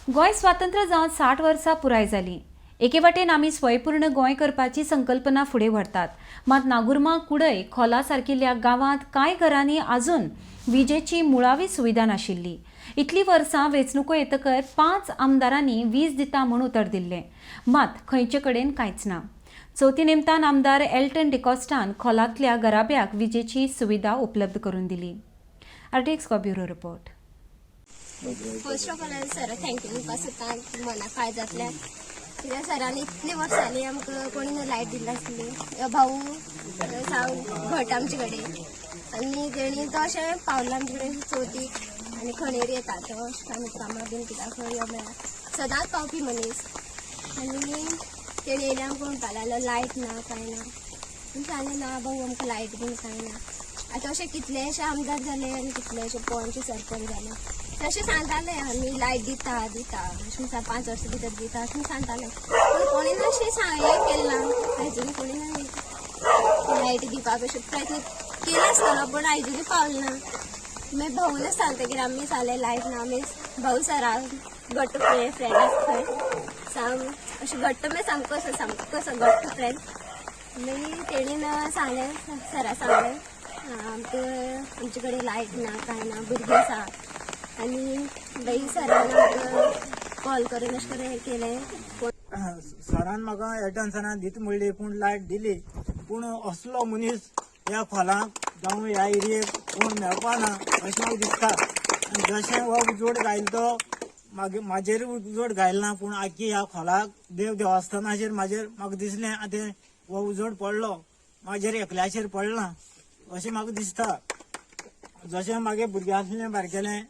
गोंय स्वातंत्र्य जावन 60 वर्सां पुराय जाली। एके वाटेन आमी स्वयंपूर्ण गोंय करपाची संकल्पना फुडें व्हरतात, मात नागुर्मा कुडय खोला सारकिल्ल्या गांवांत कांय घरांनी आजून विजेची मुळावी सुविधा नाशिल्ली। इतली वर्सां वेंचणुको येतकर 5 आमदारांनी वीज दिता म्हूण उतर दिल्लें, मात खंयचे कडेन कांयच ना। चवथी निमतान आमदार एल्टन डिकॉस्टान खोलांतल्या गराब्याक विजेची सुविधा उपलब्ध करून दिली। आरटीएक्स का bureau report. First of all sir thank you मुखार सोदता मना काय जातलें कित्याक सरांनी इतली वर्सां जालीं आमकां कोणी लायट दिली नासली। भाऊ साव घट आमचे कडेन आनी तेणी तो अशें पावला आमचे कडेन चवथीक आनी खणेर येता तो आनी कामां बीन कित्याक यो मेळ्ळा सदांच पावपी मनीस। आनी तेणी येयले आमकां म्हणपाक लायट ना कांय ना आनी सांगलें ना भाऊ आमकां लायट बीन कांय ना। आतां अशें कितलेशे आमदार जाले आनी कितलेशे पंच सरपंच जाले तशें सांगताले आमी लायट दिता अशें 5 वर्सां भितर दिता अशें सांगताले, पूण कोणें अशें हें केलें ना। आयजून कोणें लायट दिवपाक अशें प्रयत्न केले आसतलो पूण आयजूनय पावलें ना। मागीर भाऊनच सांगतकीर आमी सांगलें लायट ना। मागीर भाऊ सरा घट्ट फ्रेंड आसा थंय सांग अशें घट्ट मागीर सामको कसो घट्ट फ्रेंड। मागीर तेणीन सांगलें सरा सांगलें आमचे कडेन लायट ना कांय ना भुरगीं आसा आनी मागीर सरान आमकां कॉल करून अशें करून केलें। सरान म्हाका एटन्सना दिता म्हणली पूण लायट दिली, पूण असलो मनीस ह्या खोलांत जावं ह्या एरियेक कोण मेळपा ना अशें म्हाका दिसता। आनी जशें हो उजवड घायलो तो म्हाजेर उजवड घायलो ना, पूण आख्खी ह्या खोलाक देवस्थानाचेर म्हाका दिसलें आतां हो उजवड पडलो म्हाजेर एकल्याचेर पडला अशें म्हाका दिसता। जशें म्हागे भुरगें आसलें बारकेलें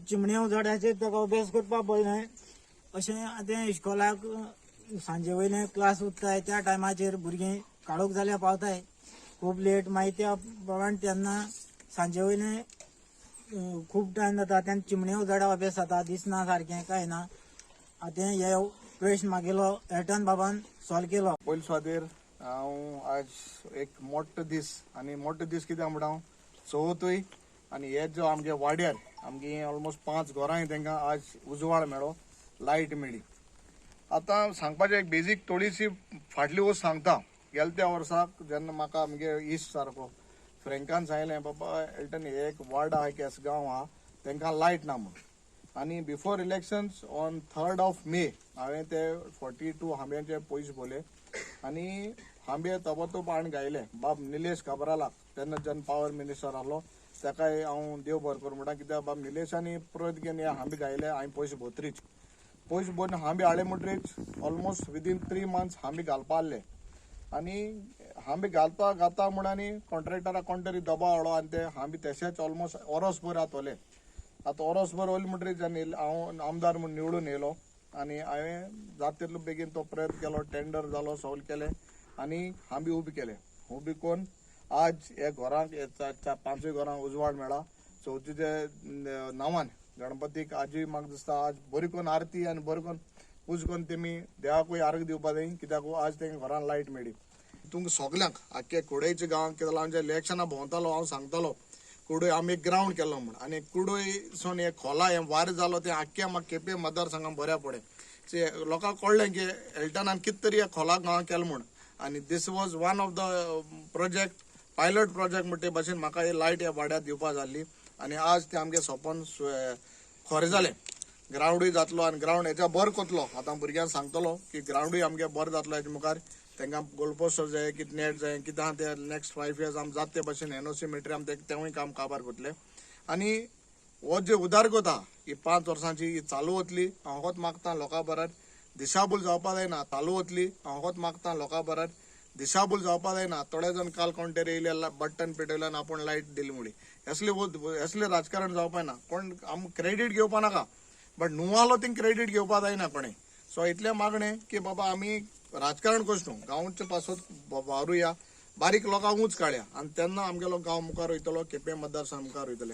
चिमणे उजवाडाचेर ताका अभ्यास करपाक पडलें, अशें आतां इस्कॉलाक सांजे वयलें क्लास उरताय त्या टायमाचेर भुरगीं काळोख जाल्यार पावताय खूब लेट। मागीर त्या प्रमाण तेन्ना सांजे वयलें खूब टायम जाता तेन्ना चिमणे उजवाडाक अभ्यास जाता दिसना सारकें कांय ना। आतां हे प्रश्न म्हागेलो एल्टन बाबान सॉल्व केलो। पयले सुवातेर हांव आज एक मोठो दीस आनी मोठो दीस कित्याक म्हणटा हांव चवथूय आनी हे जो आमगे वाड्यार आमगे ऑलमोस्ट 5 घरांय तांकां आज उजवाड मेळ्ळो, लायट मेळ्ळी। आतां सांगपाचें एक बेजीक थोडीशी फाटली वस्त सांगता। गेल्या त्या वर्साक जेन्ना म्हाका आमगे इश्ट सारको फ्रँकान सांगलें बाबा एल्टन हे एक वार्ड आहा केसगांव आहा तांकां लायट ना म्हूण। आनी बिफोर इलेक्शन्स ऑन 3rd मे हांवें ते 42 हांब्याचे पयशे भरले आनी हांबे तबोतोब हांवें गायले। बाब निलेश काब्रालाक तेन्ना जेन्ना पावर मिनिस्टर आहलो ताकाय हांव देव बरें करूं म्हणटा, कित्याक बाब निलेशांनी प्रयत्न केले हांबे गायले हांवें पयशे भोत्रीच पयशे भरून हांबे हाडले म्हणटरीच ऑलमोस्ट विदीन 3 मंथ्स हांबे घालपा आहले। आनी हांबे घालता म्हण आनी कॉन्ट्रॅक्टराक कोण तरी दबाव हाडलो आनी ते हांबे तशेंच ऑलमोस्ट ओरोसभर आतोले। आतां ओरोसभर वयले म्हणटरीच हांव आमदार म्हूण निवडून येयलो आनी हांवें जाता तितलो बेगीन तो प्रयत्न केलो, टेंडर जालो, सॉल्व केलें आनी हांबे उबे केले। उबे करून आज हे घरांक 5 घरांक उजवाड मेळ्ळा। चवथीचे नांवान गणपतीक आजूय म्हाका दिसता आज बरी करून आरती आनी बरी करून पूज करून तेमी देवाकूय आर्ग दिवपा जाय कित्याक आज तेंका घरान लायट मेळ्ळी। तुमकां सगल्यांक आख्खे कुडयच्या गांवांक कित्याक हांव इलेक्शनां भोंवतालो हांव सांगतालो कुडय आमी एक ग्रावंड केलो म्हूण आनी कुडय सून हे खोला हे वारें जालो तें आख्ख्या म्हाका केपें मतदारसंघाक बऱ्या पडलें। लोकांक कळ्ळें की एल्टनान कितें तरी खोला गांवांक केलें म्हूण आनी दीस was one of the project pilot project म्हणटे भाशेन म्हाका ही लायट ह्या वाड्यार दिवपाक जाल्ली आनी आज तें आमगे सोपोन खरें जालें। ग्रावंडूय जातलो आनी ग्रावंड हेच्या बरो कोतलो। आतां भुरग्यांक सांगतलो की ग्रावंडूय आमगे बरो जातलो हेच्या मुखार तांकां गोल पोस्टर जाय कितें नेट जाय कितें आहा ते नेक्स्ट 5 years आमी जाता ते भाशेन एनओसी मेळटरी आमी तेवूय काम काबार करतले। आनी हो जे उदारगत आहा ही 5 वर्सांची ही चालू वतली। हांव होच मागता लोकां बराबर दिशाभूल जावपा जायना, चालू वतली। हांव होच मागता लोकां बराबर दिशाभूल जावपा जायना। थोडे जाण काल कोण तरी येयले बटन पेटयले आनी आपूण लायट दिली म्हणून असले राजकारण जावपा ना। कोण आमी क्रेडीट घेवपा नाका बट नुवालो थिंग क्रेडीट घेवपा जायना कोणें। सो इतलें मागणें की बाबा आमी राजकारण कशें न्हू गांवचे पासत वावरुया, बारीक लोकांक उंच काडया आनी तेन्ना आमगेलो गांव मुखार वयतलो, केपें मतदारसंघ मुखार वयतले।